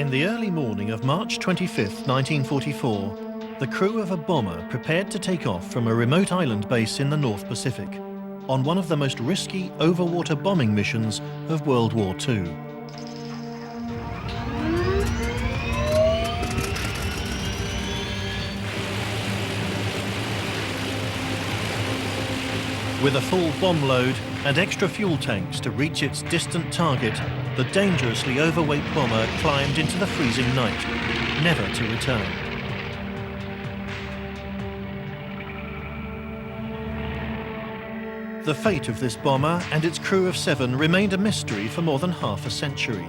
In the early morning of March 25th, 1944, the crew of a bomber prepared to take off from a remote island base in the North Pacific on one of the most risky overwater bombing missions of World War II. With a full bomb load and extra fuel tanks to reach its distant target, the dangerously overweight bomber climbed into the freezing night, never to return. The fate of this bomber and its crew of 7 remained a mystery for more than half a century.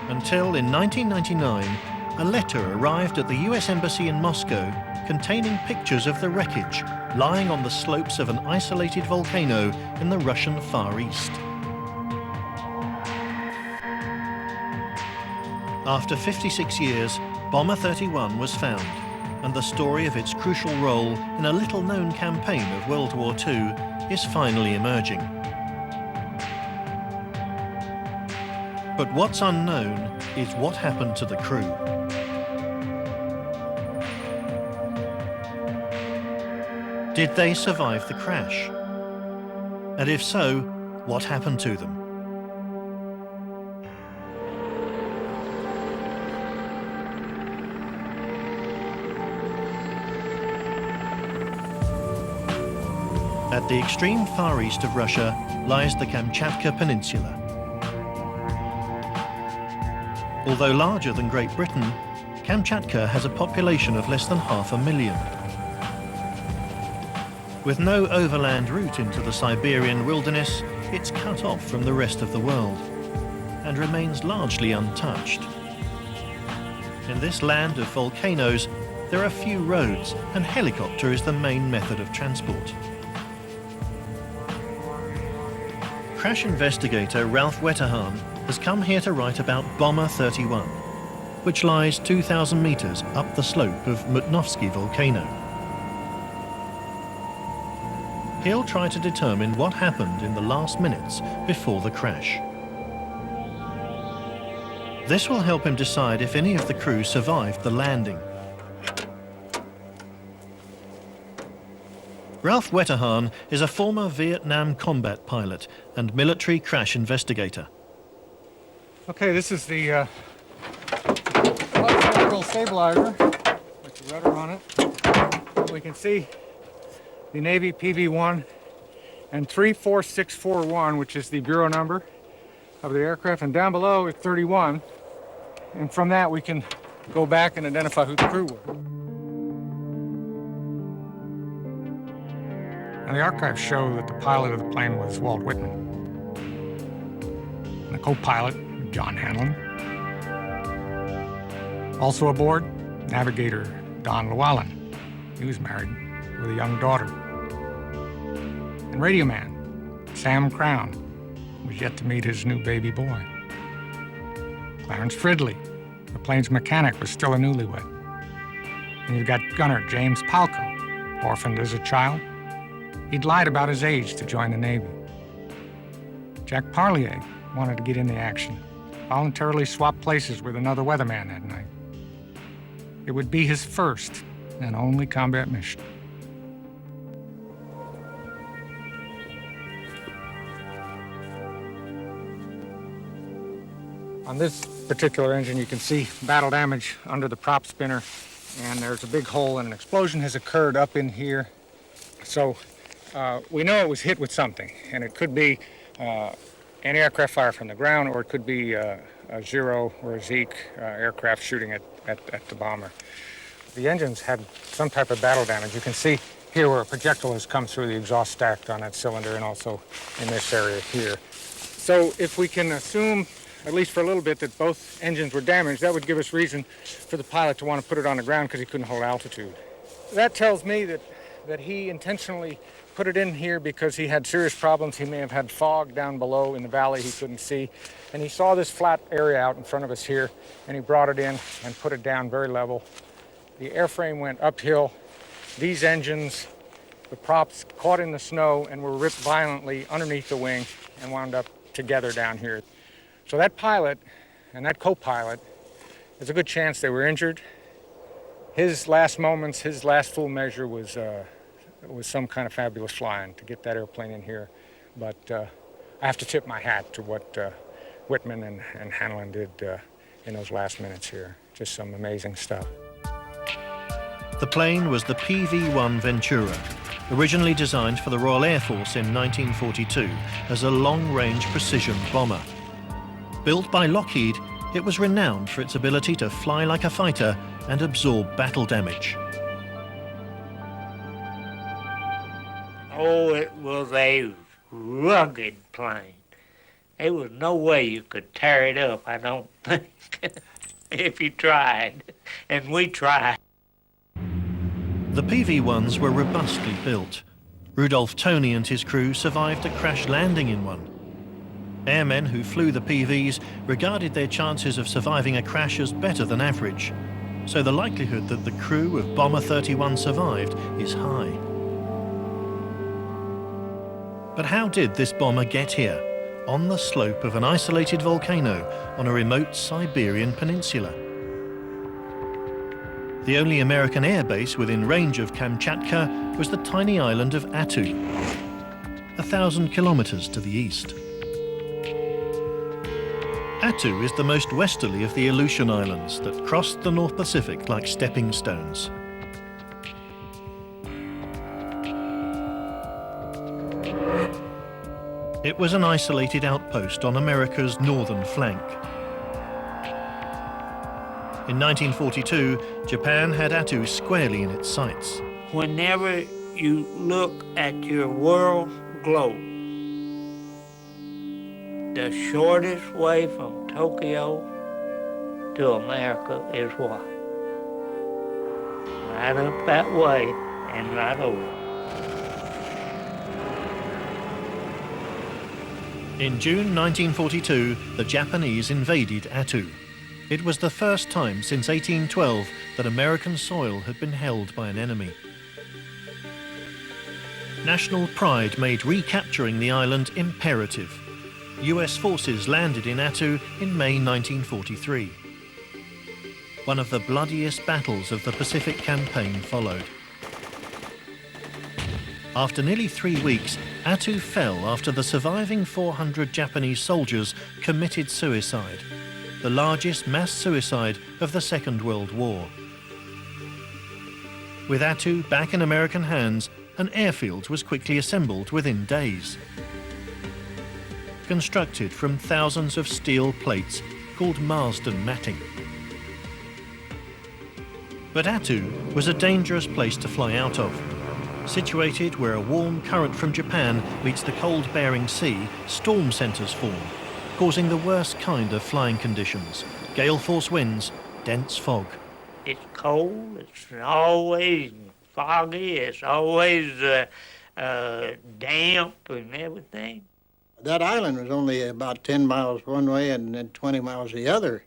Until in 1999, a letter arrived at the US Embassy in Moscow containing pictures of the wreckage lying on the slopes of an isolated volcano in the Russian Far East. After 56 years, Bomber 31 was found, and the story of its crucial role in a little-known campaign of World War II is finally emerging. But what's unknown is what happened to the crew. Did they survive the crash? And if so, what happened to them? At the extreme far east of Russia lies the Kamchatka Peninsula. Although larger than Great Britain, Kamchatka has a population of less than 500,000. With no overland route into the Siberian wilderness, it's cut off from the rest of the world and remains largely untouched. In this land of volcanoes, there are few roads, and helicopter is the main method of transport. Crash investigator Ralph Wetterhahn has come here to write about Bomber 31, which lies 2,000 meters up the slope of Mutnovsky volcano. He'll try to determine what happened in the last minutes before the crash. This will help him decide if any of the crew survived the landing. Ralph Wetterhahn is a former Vietnam combat pilot and military crash investigator. Okay, this is the electrical stabilizer with the rudder on it. We can see the Navy PV-1 and 34641, which is the bureau number of the aircraft, and down below is 31. And from that we can go back and identify who the crew were. And the archives show that the pilot of the plane was Walt Whitman. And the co-pilot, John Hanlon. Also aboard, navigator Don Llewellyn. He was married with a young daughter. And radio man Sam Crown was yet to meet his new baby boy. Clarence Fridley, the plane's mechanic, was still a newlywed. And you've got gunner James Palco, orphaned as a child. He'd lied about his age to join the Navy. Jack Parlier wanted to get in the action, voluntarily swapped places with another weatherman that night. It would be his first and only combat mission. On this particular engine, you can see battle damage under the prop spinner, and there's a big hole, and an explosion has occurred up in here. So we know it was hit with something, and it could be anti-aircraft fire from the ground, or it could be a Zero or a Zeke aircraft shooting at the bomber. The engines had some type of battle damage. You can see here where a projectile has come through the exhaust stack on that cylinder, and also in this area here. So if we can assume, at least for a little bit, that both engines were damaged, that would give us reason for the pilot to want to put it on the ground because he couldn't hold altitude. That tells me that he intentionally put it in here because he had serious problems. He may have had fog down below in the valley he couldn't see. And he saw this flat area out in front of us here, and he brought it in and put it down very level. The airframe went uphill. These engines, the props, caught in the snow and were ripped violently underneath the wing and wound up together down here. So that pilot and that co-pilot, there's a good chance they were injured. His last moments, his last full measure was some kind of fabulous flying to get that airplane in here. But I have to tip my hat to what Whitman and Hanlon did in those last minutes here. Just some amazing stuff. The plane was the PV-1 Ventura, originally designed for the Royal Air Force in 1942 as a long-range precision bomber. Built by Lockheed, it was renowned for its ability to fly like a fighter and absorb battle damage. Oh, it was a rugged plane. There was no way you could tear it up, I don't think, if you tried, and we tried. The PV-1s were robustly built. Rudolph Toney and his crew survived a crash landing in one. Airmen who flew the PVs regarded their chances of surviving a crash as better than average, so the likelihood that the crew of Bomber 31 survived is high. But how did this bomber get here, on the slope of an isolated volcano on a remote Siberian peninsula? The only American airbase within range of Kamchatka was the tiny island of Attu, 1,000 kilometers to the east. Attu is the most westerly of the Aleutian Islands that crossed the North Pacific like stepping stones. It was an isolated outpost on America's northern flank. In 1942, Japan had Attu squarely in its sights. Whenever you look at your world globe, the shortest way from Tokyo to America is what? Right up that way and right over. In June 1942, the Japanese invaded Attu. It was the first time since 1812 that American soil had been held by an enemy. National pride made recapturing the island imperative. US forces landed in Attu in May 1943. One of the bloodiest battles of the Pacific Campaign followed. After nearly 3 weeks, Attu fell after the surviving 400 Japanese soldiers committed suicide, the largest mass suicide of the Second World War. With Attu back in American hands, an airfield was quickly assembled within days. Constructed from thousands of steel plates called Marsden matting. But Attu was a dangerous place to fly out of. Situated where a warm current from Japan meets the cold Bering Sea, storm centers form, causing the worst kind of flying conditions: gale force winds, dense fog. It's cold, it's always foggy, it's always damp and everything. That island was only about 10 miles one way and then 20 miles the other.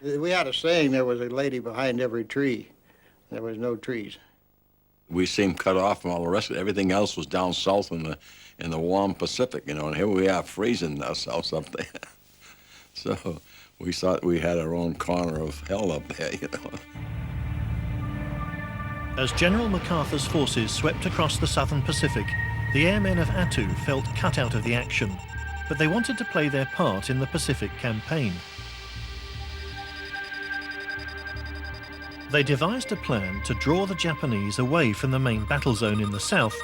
We had a saying, there was a lady behind every tree. There was no trees. We seemed cut off from all the rest of it. Everything else was down south in the warm Pacific, you know, and here we are freezing ourselves up there. So we thought we had our own corner of hell up there, you know. As General MacArthur's forces swept across the southern Pacific, the airmen of Attu felt cut out of the action, but they wanted to play their part in the Pacific Campaign. They devised a plan to draw the Japanese away from the main battle zone in the south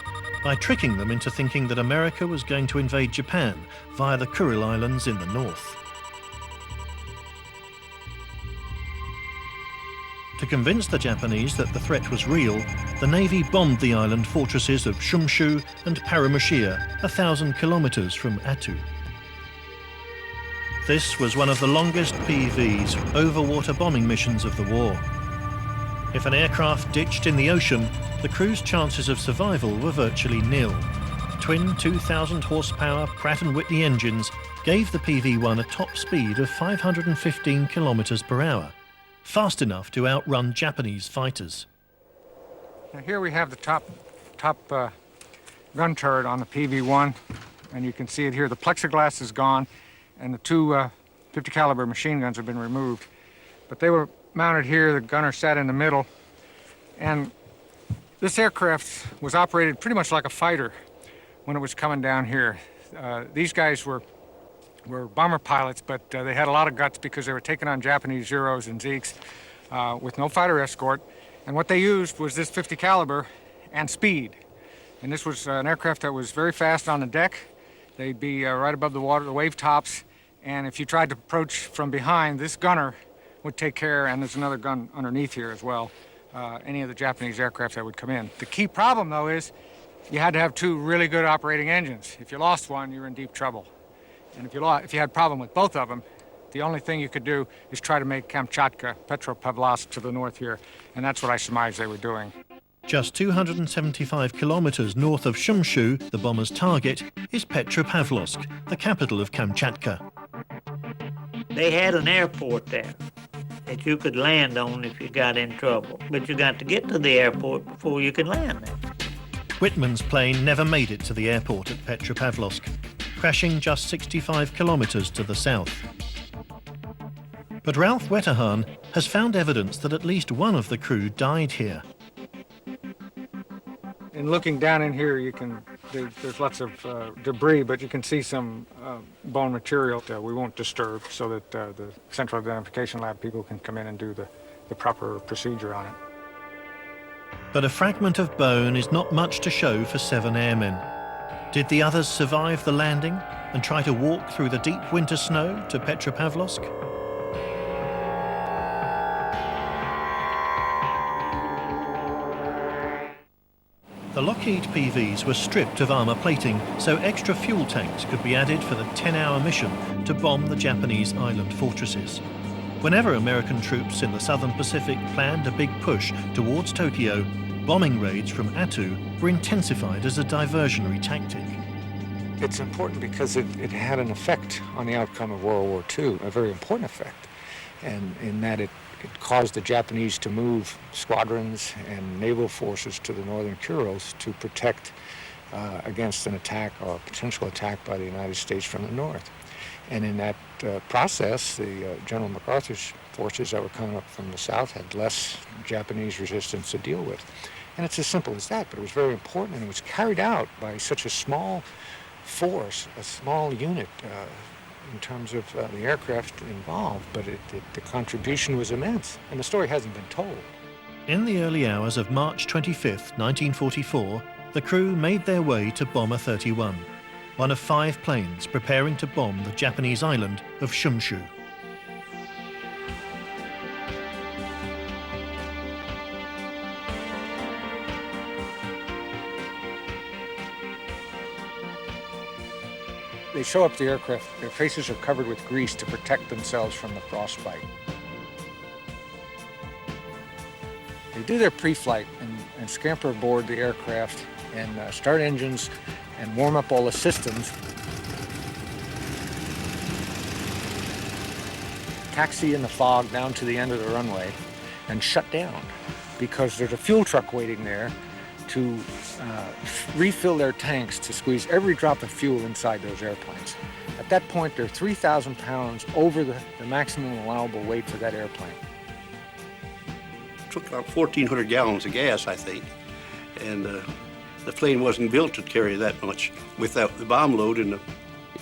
by tricking them into thinking that America was going to invade Japan via the Kuril Islands in the north. To convince the Japanese that the threat was real, the Navy bombed the island fortresses of Shumshu and Paramushia, 1,000 kilometers from Attu. This was one of the longest PV's overwater bombing missions of the war. If an aircraft ditched in the ocean, the crew's chances of survival were virtually nil. Twin 2,000 horsepower Pratt & Whitney engines gave the PV-1 a top speed of 515 kilometers per hour, fast enough to outrun Japanese fighters. Now here we have the top gun turret on the PV-1, and you can see it here. The plexiglass is gone, and the two 50 caliber machine guns have been removed. But they were mounted here, the gunner sat in the middle, and this aircraft was operated pretty much like a fighter when it was coming down here. These guys were bomber pilots, but they had a lot of guts because they were taking on Japanese Zeros and Zeeks with no fighter escort. And what they used was this 50 caliber and speed. And this was an aircraft that was very fast on the deck. They'd be right above the water, the wave tops. And if you tried to approach from behind, this gunner would take care, and there's another gun underneath here as well, any of the Japanese aircraft that would come in. The key problem, though, is you had to have two really good operating engines. If you lost one, you were in deep trouble. And if you had a problem with both of them, the only thing you could do is try to make Kamchatka, Petropavlovsk to the north here, and that's what I surmise they were doing. Just 275 kilometers north of Shumshu, the bomber's target, is Petropavlovsk, the capital of Kamchatka. They had an airport there that you could land on if you got in trouble, but you got to get to the airport before you could land there. Whitman's plane never made it to the airport at Petropavlovsk, crashing just 65 kilometers to the south. But Ralph Wetterhahn has found evidence that at least one of the crew died here. And looking down in here, there's lots of debris, but you can see some bone material that we won't disturb so that the Central Identification Lab people can come in and do the proper procedure on it. But a fragment of bone is not much to show for 7 airmen. Did the others survive the landing and try to walk through the deep winter snow to Petropavlovsk? The Lockheed PVs were stripped of armor plating so extra fuel tanks could be added for the 10-hour mission to bomb the Japanese island fortresses. Whenever American troops in the southern Pacific planned a big push towards Tokyo, bombing raids from Attu were intensified as a diversionary tactic. It's important because it had an effect on the outcome of World War II, a very important effect, and in that it caused the Japanese to move squadrons and naval forces to the northern Kurils to protect against an attack or potential attack by the United States from the north. And in that process, the General MacArthur's forces that were coming up from the south had less Japanese resistance to deal with. And it's as simple as that, but it was very important, and it was carried out by such a small force, a small unit in terms of the aircraft involved, but the contribution was immense, and the story hasn't been told. In the early hours of March 25th, 1944, the crew made their way to Bomber 31, one of 5 planes preparing to bomb the Japanese island of Shumshu. They show up the aircraft, their faces are covered with grease to protect themselves from the frostbite. They do their pre-flight and scamper aboard the aircraft and start engines and warm up all the systems. Taxi in the fog down to the end of the runway and shut down because there's a fuel truck waiting there to refill their tanks to squeeze every drop of fuel inside those airplanes. At that point, they're 3,000 pounds over the maximum allowable weight for that airplane. Took about 1,400 gallons of gas, I think, and the plane wasn't built to carry that much without the bomb load and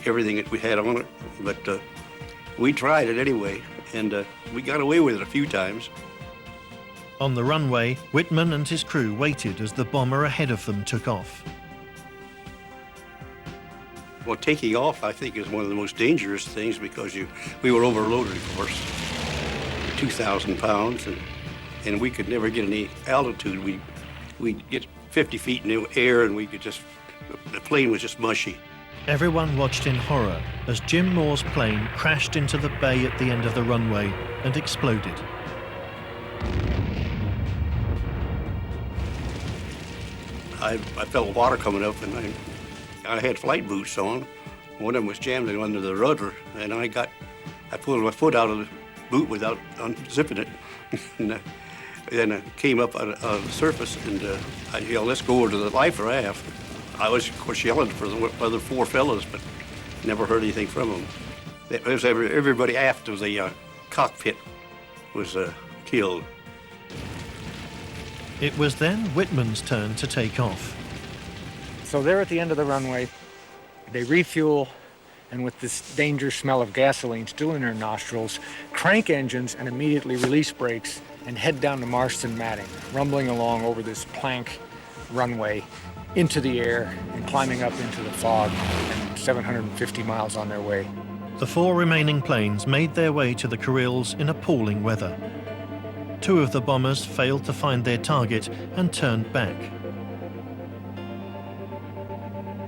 everything that we had on it. But we tried it anyway, and we got away with it a few times. On the runway, Whitman and his crew waited as the bomber ahead of them took off. Well, taking off, I think, is one of the most dangerous things because we were overloaded, of course, 2,000 pounds, and we could never get any altitude. We'd get 50 feet in the air, and the plane was just mushy. Everyone watched in horror as Jim Moore's plane crashed into the bay at the end of the runway and exploded. I felt water coming up, and I had flight boots on. One of them was jammed under the rudder, and I pulled my foot out of the boot without unzipping it. And then I came up on the surface, and I yelled, "Let's go over to the life raft." I was, of course, yelling for the other 4 fellows, but never heard anything from them. Everybody after the cockpit was killed. It was then Whitman's turn to take off. So they're at the end of the runway. They refuel, and with this dangerous smell of gasoline still in their nostrils, crank engines and immediately release brakes and head down to Marston Matting, rumbling along over this plank runway into the air and climbing up into the fog, and 750 miles on their way. The 4 remaining planes made their way to the Kurils in appalling weather. 2 of the bombers failed to find their target and turned back.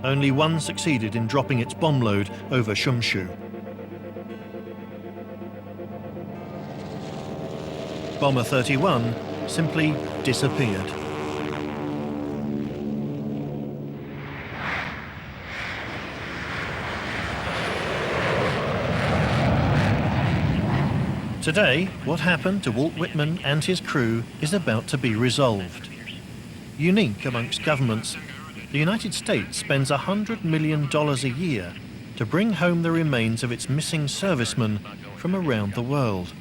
Only one succeeded in dropping its bomb load over Shumshu. Bomber 31 simply disappeared. Today, what happened to Walt Whitman and his crew is about to be resolved. Unique amongst governments, the United States spends $100 million a year to bring home the remains of its missing servicemen from around the world.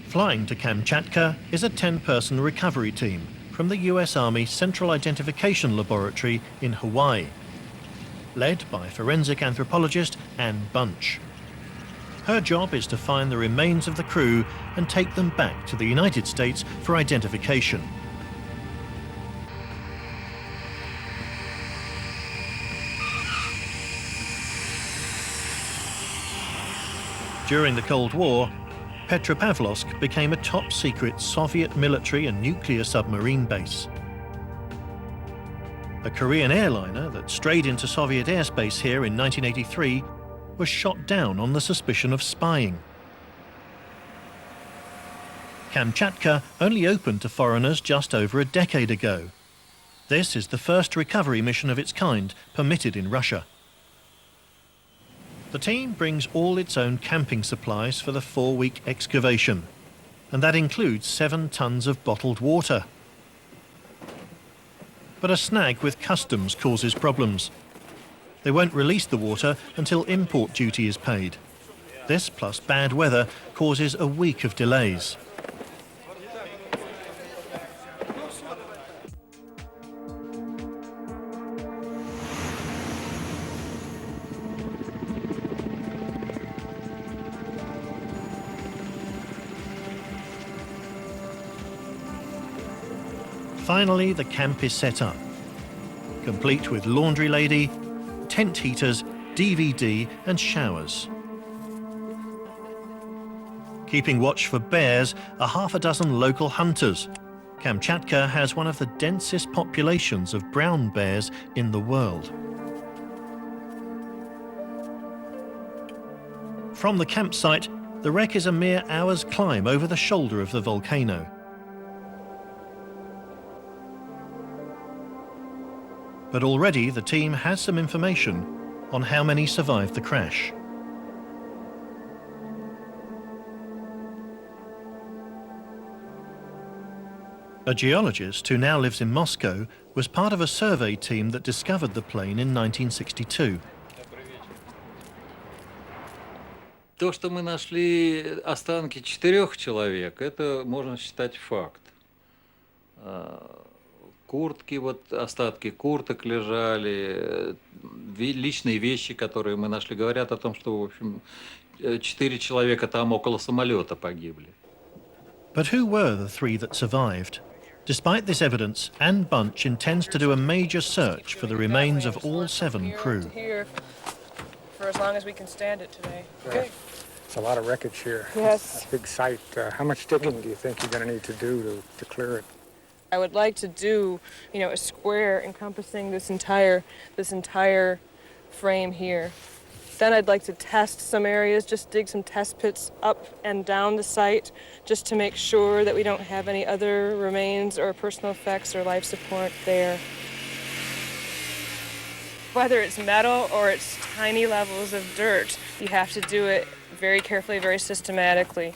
Flying to Kamchatka is a 10-person recovery team from the US Army Central Identification Laboratory in Hawaii, led by forensic anthropologist Anne Bunch. Her job is to find the remains of the crew and take them back to the United States for identification. During the Cold War, Petropavlovsk became a top-secret Soviet military and nuclear submarine base. A Korean airliner that strayed into Soviet airspace here in 1983 was shot down on the suspicion of spying. Kamchatka only opened to foreigners just over a decade ago. This is the first recovery mission of its kind permitted in Russia. The team brings all its own camping supplies for the 4-week excavation, and that includes 7 tons of bottled water. But a snag with customs causes problems. They won't release the water until import duty is paid. This, plus bad weather, causes a week of delays. Finally, the camp is set up, complete with laundry lady, tent heaters, DVD and showers. Keeping watch for bears are half a dozen local hunters. Kamchatka has one of the densest populations of brown bears in the world. From the campsite, the wreck is a mere hour's climb over the shoulder of the volcano. But already the team has some information on how many survived the crash. A geologist who now lives in Moscow was part of a survey team that discovered the plane in 1962. То, что мы нашли останки 4 человек, это можно считать факт. Куртки, вот остатки курток лежали, личные вещи, которые мы нашли, говорят о том, что, в общем, 4 человека там около самолета погибли. But who were the 3 that survived? Despite this evidence, Anne Bunch intends to do a major search for the remains of all 7 crew. Here for as long as we can stand it today. Okay. It's a lot of wreckage here. Yes. It's a big site. How much digging do you think you're going to need to do to clear it? I would like to do, a square encompassing this entire frame here. Then I'd like to test some areas, just dig some test pits up and down the site, just to make sure that we don't have any other remains or personal effects or life support there. Whether it's metal or it's tiny levels of dirt, you have to do it very carefully, very systematically.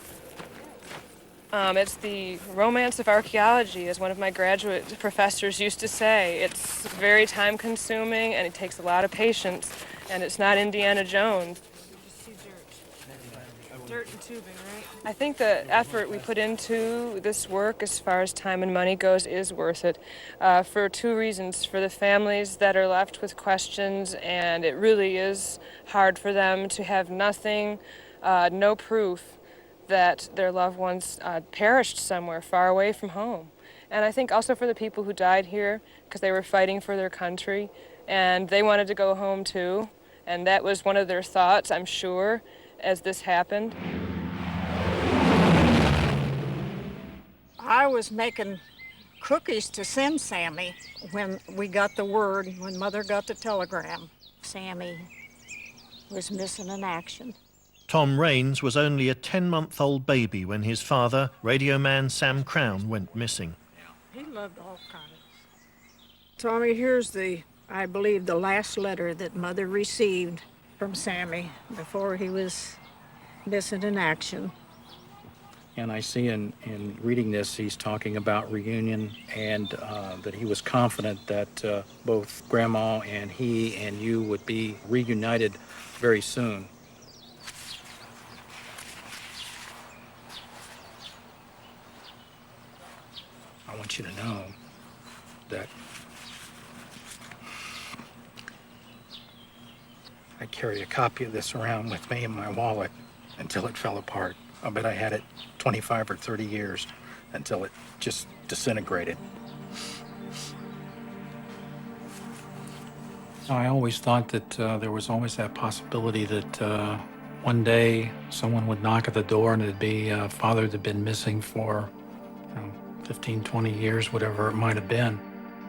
It's the romance of archaeology, as one of my graduate professors used to say. It's very time-consuming, and it takes a lot of patience, and it's not Indiana Jones. Dirt and tubing, right? I think the effort we put into this work, as far as time and money goes, is worth it for two reasons. For the families that are left with questions, and it really is hard for them to have nothing, no proof that their loved ones perished somewhere far away from home. And I think also for the people who died here because they were fighting for their country and they wanted to go home too. And that was one of their thoughts, I'm sure, as this happened. I was making cookies to send Sammy when we got the word, when Mother got the telegram. Sammy was missing in action. Tom Raines was only a 10-month-old baby when his father, radio man Sam Crown, went missing. He loved all kinds. Tommy, here's I believe, the last letter that Mother received from Sammy before he was missing in action. And I see in reading this, he's talking about reunion and that he was confident that both Grandma and he and you would be reunited very soon. I want you to know that I carry a copy of this around with me in my wallet until it fell apart. I bet I had it 25 or 30 years until it just disintegrated. I always thought that there was always that possibility that one day someone would knock at the door and it'd be a father that had been missing for 15, 20 years, whatever it might have been.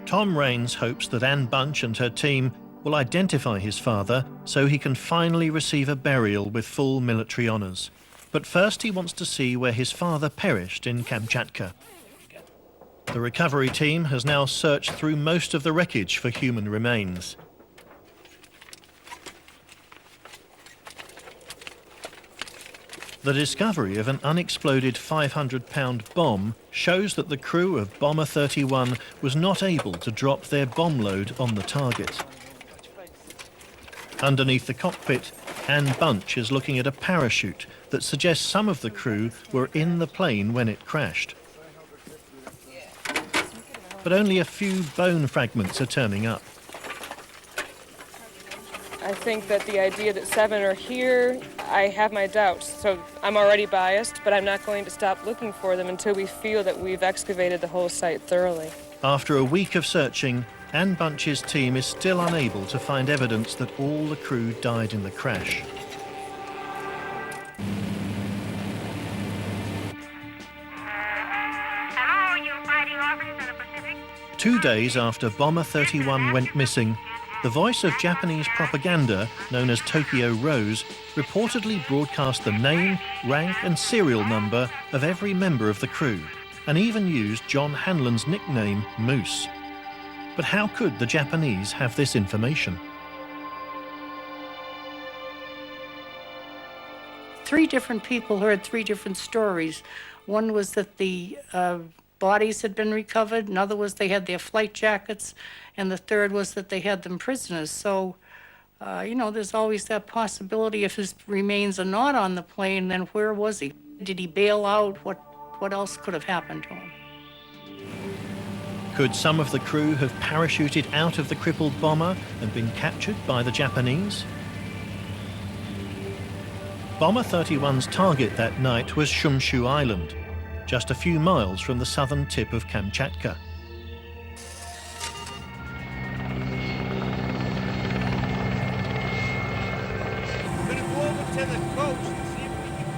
Tom Raines hopes that Anne Bunch and her team will identify his father so he can finally receive a burial with full military honours. But first he wants to see where his father perished in Kamchatka. The recovery team has now searched through most of the wreckage for human remains. The discovery of an unexploded 500-pound bomb shows that the crew of Bomber 31 was not able to drop their bomb load on the target. Underneath the cockpit, Anne Bunch is looking at a parachute that suggests some of the crew were in the plane when it crashed. But only a few bone fragments are turning up. I think that the idea that 7 are here, I have my doubts. So I'm already biased, but I'm not going to stop looking for them until we feel that we've excavated the whole site thoroughly. After a week of searching, Anne Bunch's team is still unable to find evidence that all the crew died in the crash. Hello, you fighting officers of the Pacific? 2 days after Bomber 31 went missing, the voice of Japanese propaganda, known as Tokyo Rose, reportedly broadcast the name, rank and serial number of every member of the crew, and even used John Hanlon's nickname, Moose. But how could the Japanese have this information? 3 different people heard 3 different stories. One was that the bodies had been recovered, another was they had their flight jackets, and the third was that they had them prisoners. So, there's always that possibility if his remains are not on the plane, then where was he? Did he bail out? What else could have happened to him? Could some of the crew have parachuted out of the crippled bomber and been captured by the Japanese? Bomber 31's target that night was Shumshu Island, just a few miles from the southern tip of Kamchatka.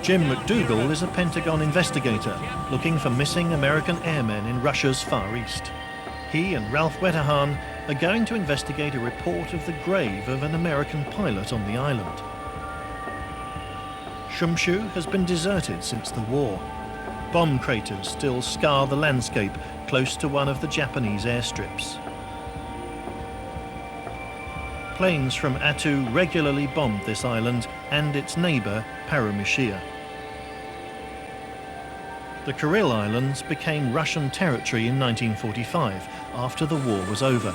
Jim McDougall is a Pentagon investigator looking for missing American airmen in Russia's Far East. He and Ralph Wetterhahn are going to investigate a report of the grave of an American pilot on the island. Shumshu has been deserted since the war. Bomb craters still scar the landscape close to one of the Japanese airstrips. Planes from Attu regularly bombed this island and its neighbour, Paramushia. The Kuril Islands became Russian territory in 1945, after the war was over.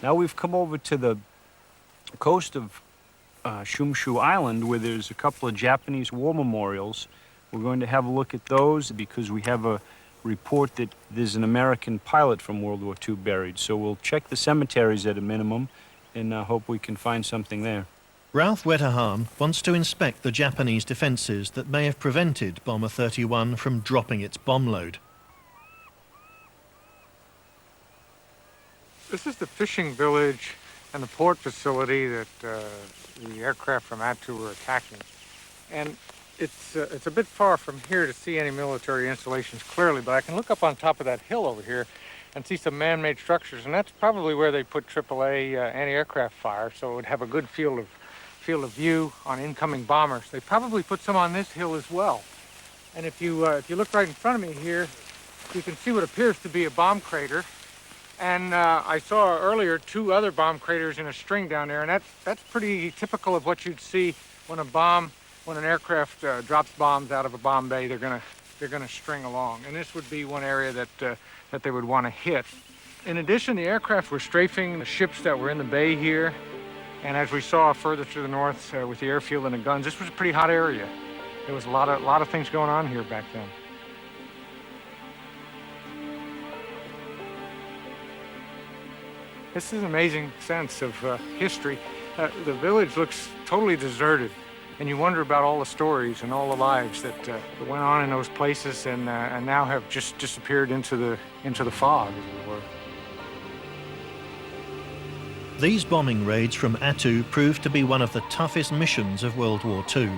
Now we've come over to the coast of Shumshu Island, where there's a couple of Japanese war memorials. We're going to have a look at those because we have a report that there's an American pilot from World War II buried. So we'll check the cemeteries at a minimum and hope we can find something there. Ralph Wetterhahn wants to inspect the Japanese defences that may have prevented Bomber 31 from dropping its bomb load. This is the fishing village and the port facility that the aircraft from Attu were attacking. And it's a bit far from here to see any military installations clearly, but I can look up on top of that hill over here and see some man-made structures, and that's probably where they put AAA anti-aircraft fire, so it would have a good field of view on incoming bombers. They probably put some on this hill as well. And if you look right in front of me here, you can see what appears to be a bomb crater. And I saw earlier 2 other bomb craters in a string down there, and that's pretty typical of what you'd see when an aircraft drops bombs out of a bomb bay. They're gonna string along, and this would be one area that they would want to hit. In addition, the aircraft were strafing the ships that were in the bay here, and as we saw further to the north with the airfield and the guns, this was a pretty hot area. There was a lot of things going on here back then. This is an amazing sense of history. The village looks totally deserted, and you wonder about all the stories and all the lives that went on in those places and now have just disappeared into the fog, as it were. These bombing raids from Attu proved to be one of the toughest missions of World War II.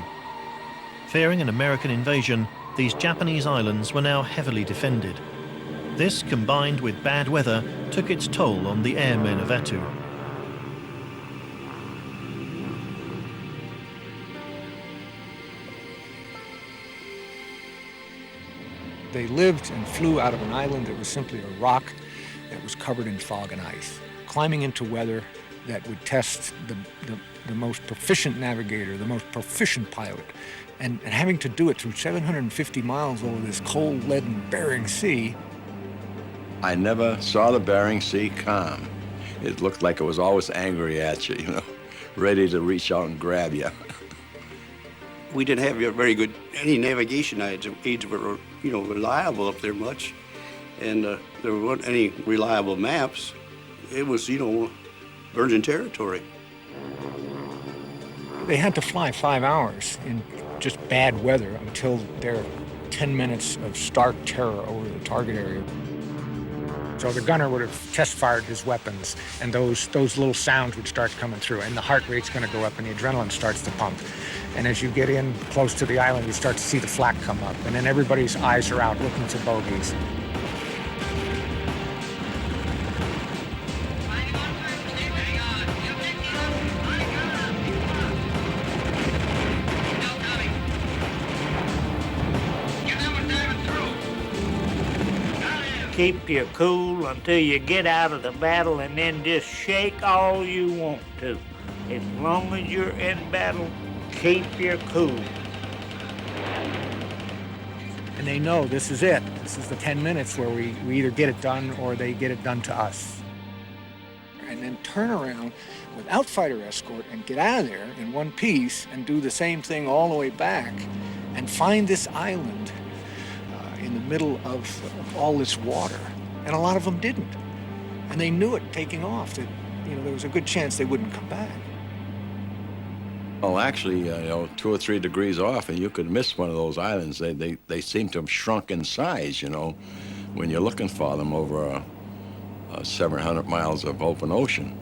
Fearing an American invasion, these Japanese islands were now heavily defended. This, combined with bad weather, took its toll on the airmen of Attu. They lived and flew out of an island that was simply a rock that was covered in fog and ice, climbing into weather that would test the most proficient navigator, the most proficient pilot, and having to do it through 750 miles over this cold, leaden Bering Sea. I never saw the Bering Sea calm. It looked like it was always angry at you, you know, ready to reach out and grab you. We didn't have very good, any navigation aids were, reliable up there much. And there weren't any reliable maps. It was, virgin territory. They had to fly 5 hours in just bad weather until their 10 minutes of stark terror over the target area. So the gunner would have test-fired his weapons, and those little sounds would start coming through, and the heart rate's going to go up, and the adrenaline starts to pump. And as you get in close to the island, you start to see the flak come up, and then everybody's eyes are out looking for bogeys. Keep you cool until you get out of the battle, and then just shake all you want to. As long as you're in battle, keep you cool. And they know this is it. This is the 10 minutes where we either get it done or they get it done to us. And then turn around without fighter escort and get out of there in one piece and do the same thing all the way back and find this island in the middle of all this water. And a lot of them didn't. And they knew it taking off that, there was a good chance they wouldn't come back. Well, actually, 2 or 3 degrees off, and you could miss one of those islands. They seem to have shrunk in size, when you're looking for them over 700 miles of open ocean,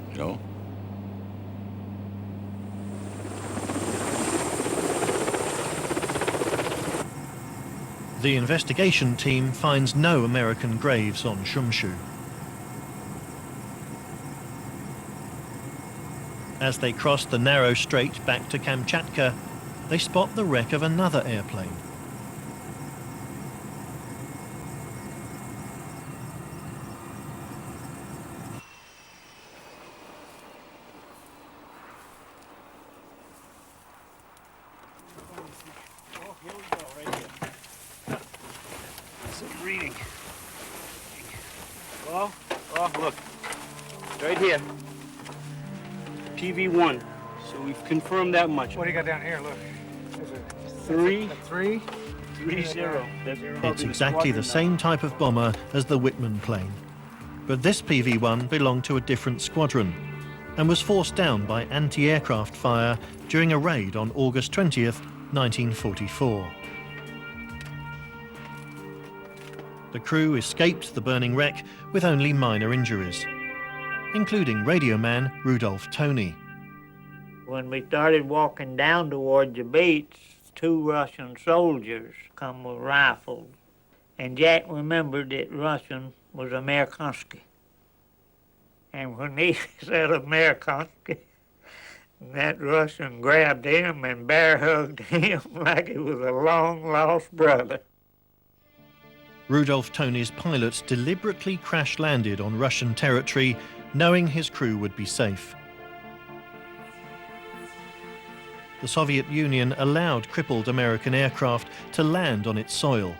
The investigation team finds no American graves on Shumshu. As they cross the narrow strait back to Kamchatka, they spot the wreck of another airplane. reading. Oh, look. Right here. PV1. So we've confirmed that much. What do you got down here? Look. Three. A 3? 3-0. It's exactly the same type of bomber as the Whitman plane. But this PV-1 belonged to a different squadron and was forced down by anti-aircraft fire during a raid on August 20th, 1944. The crew escaped the burning wreck with only minor injuries, including radio man Rudolph Toney. When we started walking down toward the beach, 2 Russian soldiers come with rifles. And Jack remembered that Russian was Amerikansky. And when he said Amerikansky, that Russian grabbed him and bear hugged him like he was a long-lost brother. Rudolph Toney's pilots deliberately crash-landed on Russian territory, knowing his crew would be safe. The Soviet Union allowed crippled American aircraft to land on its soil.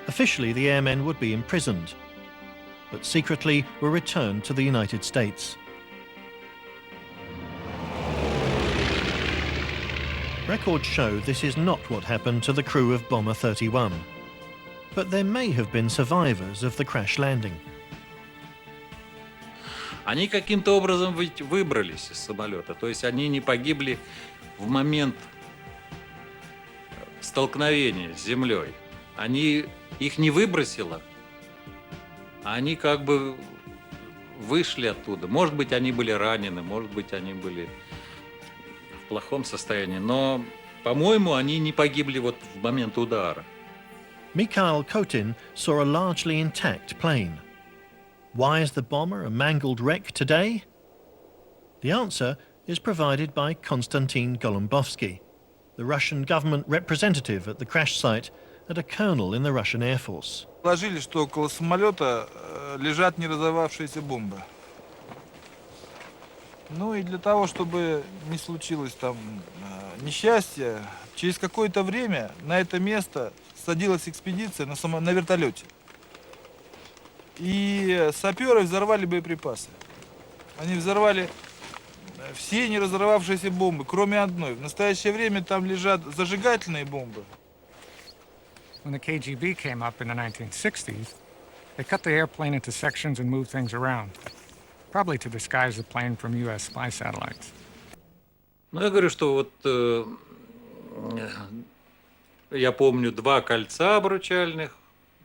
Officially, the airmen would be imprisoned, but secretly were returned to the United States. Records show this is not what happened to the crew of Bomber 31, but there may have been survivors of the crash landing. Они каким-то образом выбрались из самолета, то есть они не погибли в момент столкновения с землей. Их не выбросило, они как бы вышли оттуда. Может быть, они были ранены, может быть, они были в плохом состоянии, но, по-моему, они не погибли вот в момент удара. Mikhail Kotin saw a largely intact plane. Why is the bomber a mangled wreck today? The answer is provided by Konstantin Golumbovsky, the Russian government representative at the crash site and a colonel in the Russian Air Force. Положили, что около самолета лежат неразорвавшиеся бомбы. Ну и для того, чтобы не случилось там несчастья, через какое-то время на это место садилась экспедиция на вертолете. И саперы взорвали боеприпасы. Они взорвали все неразорвавшиеся бомбы, кроме одной. В настоящее время там лежат зажигательные бомбы. When the KGB came up in the 1960s, they cut the airplane into sections and moved things around, probably to disguise the plane from U.S. spy satellites. Ну, я говорю, что вот я помню 2 кольца обручальных,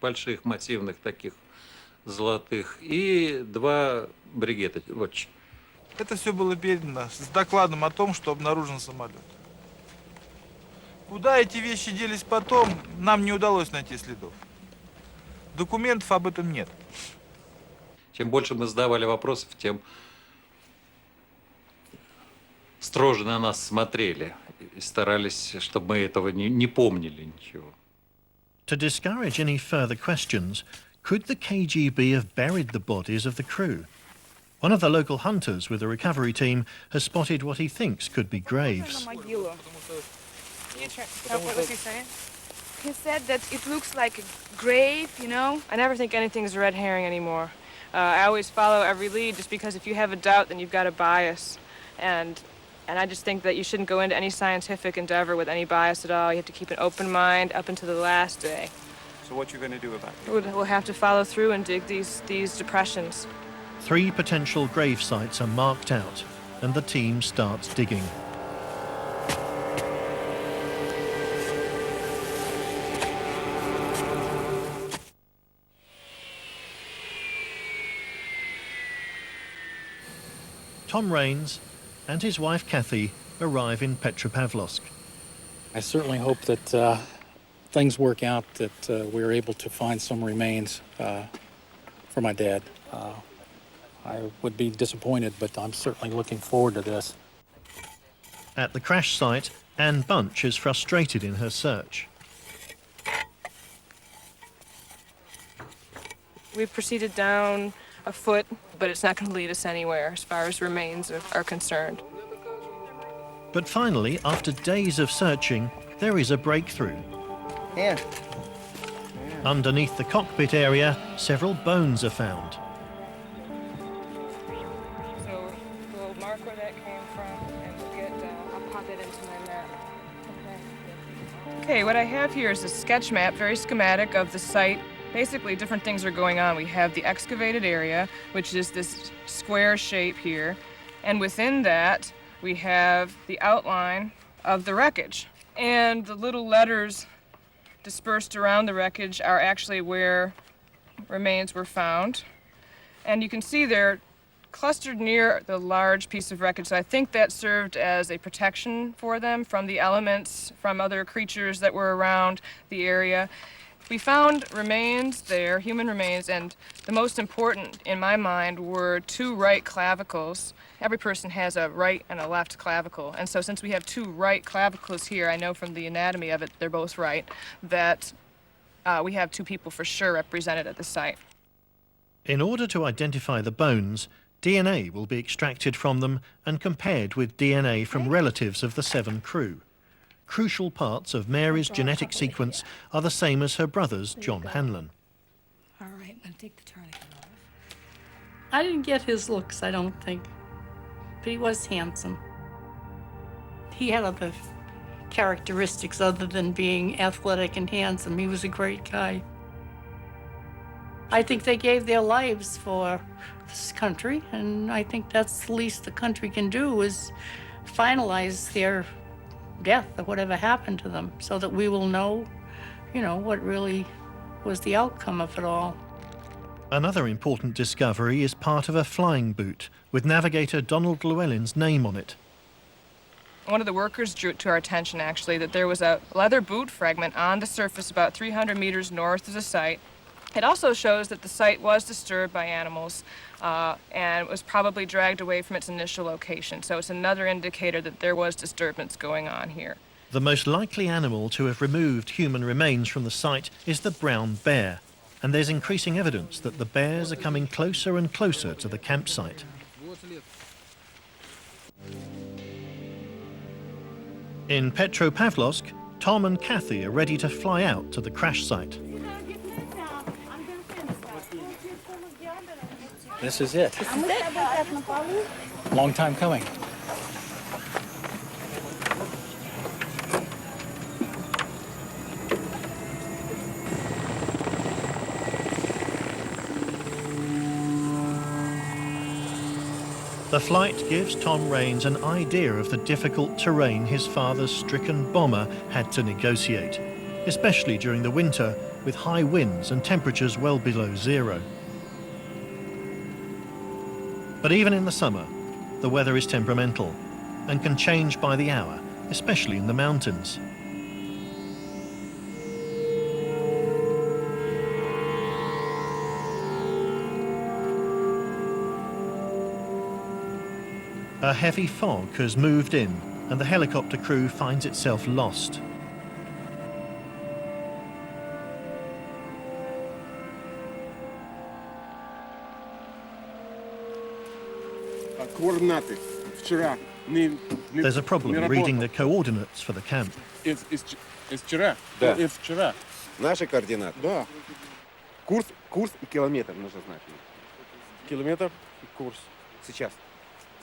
больших, массивных таких, золотых, и 2 бригета. Вот. Это все было передано с докладом о том, что обнаружен самолет. Куда эти вещи делись потом, нам не удалось найти следов. Документов об этом нет. Чем больше мы задавали вопросов, тем строже на нас смотрели и старались, чтобы мы этого не помнили ничего. To discourage any further questions, could the KGB have buried the bodies of the crew? One of the local hunters with the recovery team has spotted what he thinks could be graves. What was he saying? He said that it looks like a grave, you know? I never think anything's a red herring anymore. I always follow every lead just because if you have a doubt, then you've got a bias. And I just think that you shouldn't go into any scientific endeavor with any bias at all. You have to keep an open mind up until the last day. So what you going to do about it? We'll have to follow through and dig these depressions. 3 potential grave sites are marked out, and the team starts digging. Tom Raines and his wife Kathy arrive in Petropavlovsk. I certainly hope that things work out, that we're able to find some remains for my dad. I would be disappointed, but I'm certainly looking forward to this. At the crash site, Anne Bunch is frustrated in her search. We've proceeded down a foot, but it's not going to lead us anywhere as far as remains are concerned. But finally, after days of searching, there is a breakthrough. Yeah. Underneath the cockpit area, several bones are found. So we'll mark where that came from, and we'll get, I'll pop it into my map. Okay, what I have here is a sketch map, very schematic, of the site. Basically, different things are going on. We have the excavated area, which is this square shape here, and within that, we have the outline of the wreckage. And the little letters dispersed around the wreckage are actually where remains were found. And you can see they're clustered near the large piece of wreckage. So I think that served as a protection for them from the elements, from other creatures that were around the area. We found remains there, human remains, and the most important in my mind were two right clavicles. Every person has a right and a left clavicle, and so since we have two right clavicles here, I know from the anatomy of it, they're both right, that we have two people for sure represented at the site. In order to identify the bones, DNA will be extracted from them and compared with DNA from relatives of the 7 crew. Crucial parts of Mary's genetic sequence are the same as her brother's, John Hanlon. All right, now take the tourniquet off. I didn't get his looks, I don't think. But he was handsome. He had other characteristics other than being athletic and handsome. He was a great guy. I think they gave their lives for this country, and I think that's the least the country can do is finalize their death or whatever happened to them so that we will know, what really was the outcome of it all. Another important discovery is part of a flying boot with navigator Donald Llewellyn's name on it. One of the workers drew it to our attention, actually, that there was a leather boot fragment on the surface about 300 meters north of the site. It also shows that the site was disturbed by animals and was probably dragged away from its initial location. So it's another indicator that there was disturbance going on here. The most likely animal to have removed human remains from the site is the brown bear, and there's increasing evidence that the bears are coming closer and closer to the campsite. In Petropavlovsk, Tom and Kathy are ready to fly out to the crash site. This is it. Long time coming. The flight gives Tom Raines an idea of the difficult terrain his father's stricken bomber had to negotiate, especially during the winter with high winds and temperatures well below zero. But even in the summer, the weather is temperamental and can change by the hour, especially in the mountains. A heavy fog has moved in, and the helicopter crew finds itself lost. There's a problem reading the coordinates for the camp. Наши координаты? Да. Курс и километр нужно знать. Километр и курс. Сейчас.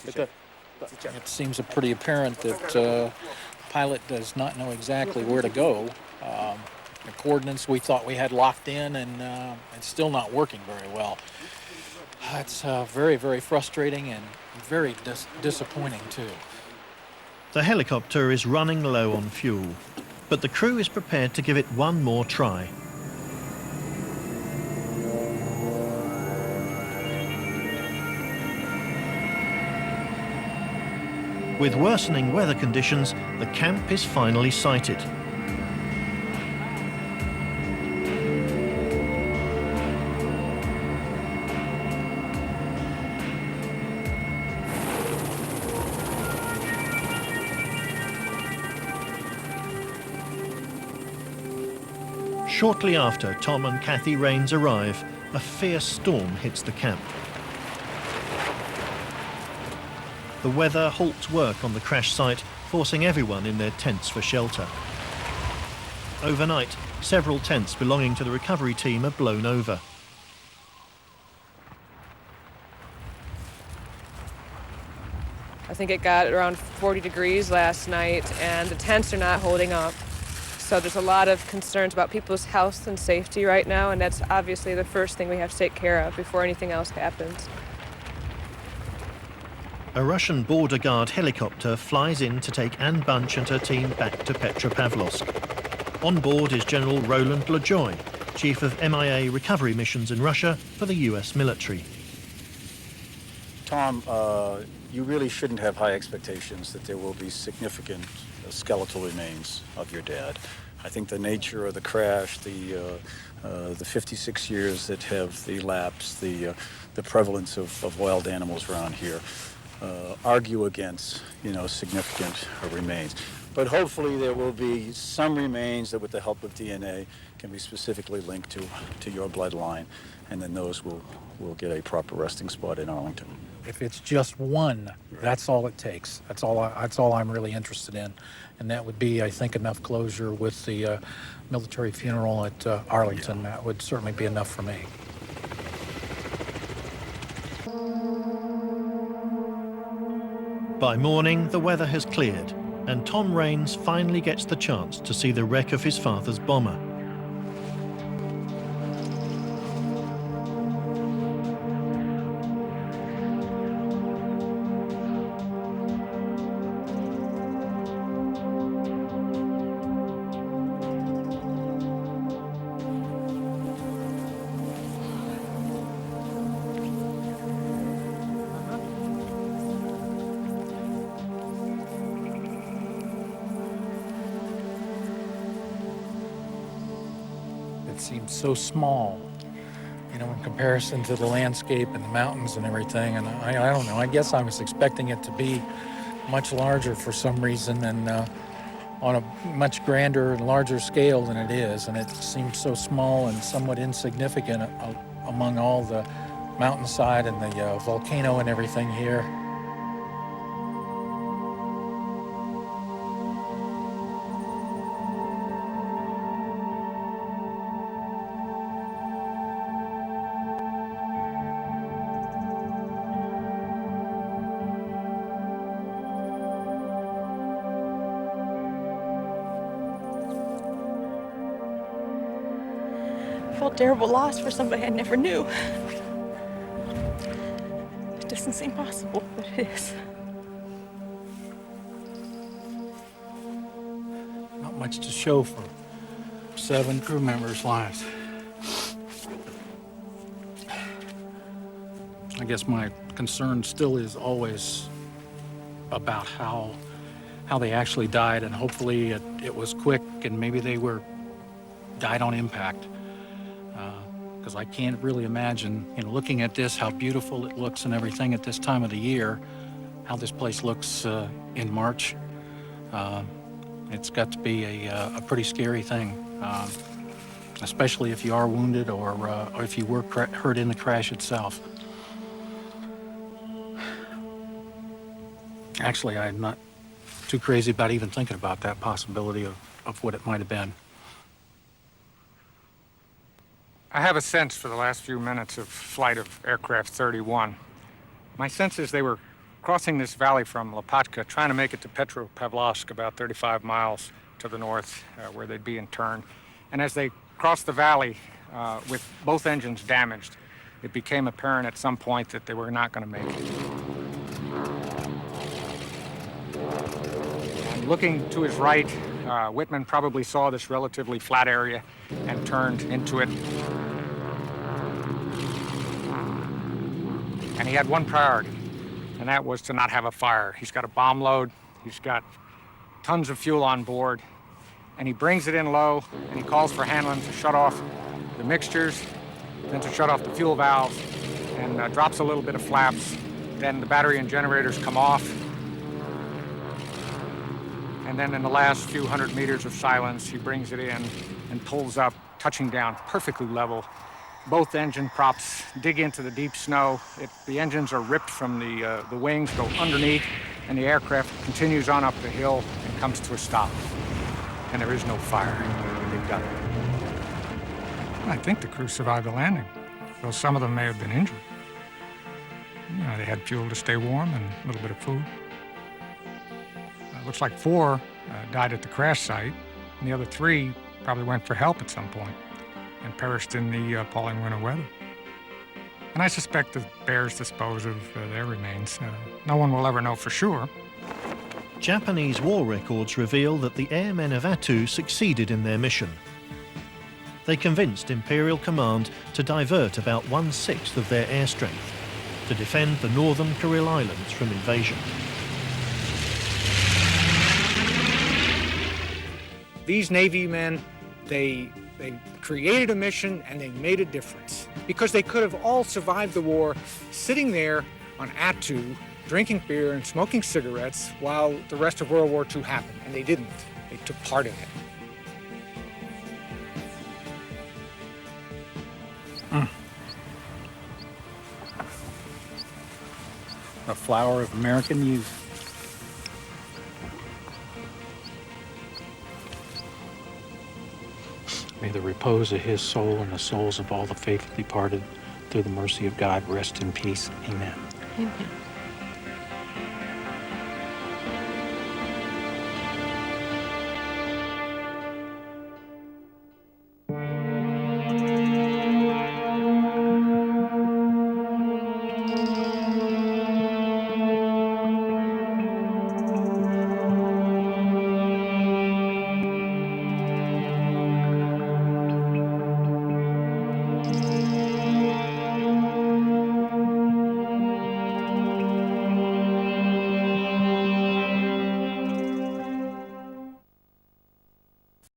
It seems pretty apparent that the pilot does not know exactly where to go. The coordinates we thought we had locked in, and it's still not working very well. It's very, very frustrating and very disappointing, too. The helicopter is running low on fuel, but the crew is prepared to give it one more try. With worsening weather conditions, the camp is finally sighted. Shortly after Tom and Kathy Raines arrive, a fierce storm hits the camp. The weather halts work on the crash site, forcing everyone in their tents for shelter. Overnight, Several tents belonging to the recovery team are blown over. I think it got around 40 degrees last night, and the tents are not holding up. So there's a lot of concerns about people's health and safety right now, and that's obviously the first thing we have to take care of before anything else happens. A Russian border guard helicopter flies in to take Anne Bunch and her team back to Petropavlovsk. On board is General Roland LaJoy, Chief of MIA recovery missions in Russia for the US military. Tom, you really shouldn't have high expectations that there will be significant skeletal remains of your dad. I think the nature of the crash, the 56 years that have elapsed, the prevalence of wild animals around here, argue against, significant remains. But hopefully there will be some remains that, with the help of DNA, can be specifically linked to your bloodline, and then those will get a proper resting spot in Arlington. If it's just one, that's all it takes. That's all I'm really interested in. And that would be, I think, enough closure with the military funeral at Arlington. That would certainly be enough for me. By morning, the weather has cleared, and Tom Raines finally gets the chance to see the wreck of his father's bomber. It seems so small, in comparison to the landscape and the mountains and everything. And I don't know, I guess I was expecting it to be much larger for some reason, and on a much grander and larger scale than it is. And it seems so small and somewhat insignificant among all the mountainside and the volcano and everything here. I felt terrible loss for somebody I never knew. It doesn't seem possible, but it is. Not much to show for 7 crew members' lives. I guess my concern still is always about how they actually died, and hopefully it was quick, and maybe they died on impact. Because I can't really imagine, looking at this, how beautiful it looks and everything at this time of the year, how this place looks in March. It's got to be a pretty scary thing, especially if you are wounded or if you were hurt in the crash itself. Actually, I'm not too crazy about even thinking about that possibility of what it might have been. I have a sense for the last few minutes of flight of aircraft 31. My sense is they were crossing this valley from Lopatka, trying to make it to Petropavlovsk, about 35 miles to the north, where they'd be in turn. And as they crossed the valley with both engines damaged, it became apparent at some point that they were not going to make it. And looking to his right, Whitman probably saw this relatively flat area and turned into it. And he had one priority, and that was to not have a fire. He's got a bomb load, he's got tons of fuel on board, and he brings it in low, and he calls for Hanlon to shut off the mixtures, then to shut off the fuel valves, and drops a little bit of flaps. Then the battery and generators come off. And then in the last few hundred meters of silence, he brings it in and pulls up, touching down perfectly level. Both engine props dig into the deep snow. The engines are ripped from the wings, go underneath, and the aircraft continues on up the hill and comes to a stop. And there is no fire. They've got it. I think the crew survived the landing, though some of them may have been injured. You know, they had fuel to stay warm and a little bit of food. Looks like 4 died at the crash site, and the other 3 probably went for help at some point and perished in the appalling winter weather. And I suspect the bears dispose of their remains. No one will ever know for sure. Japanese war records reveal that the airmen of Attu succeeded in their mission. They convinced Imperial Command to divert about 1/6 of their air strength to defend the northern Kuril Islands from invasion. These Navy men, they created a mission and they made a difference because they could have all survived the war sitting there on Attu, drinking beer and smoking cigarettes while the rest of World War II happened, and they didn't. They took part in it. A flower of American youth. May the repose of his soul and the souls of all the faithfully departed through the mercy of God rest in peace. Amen. Amen.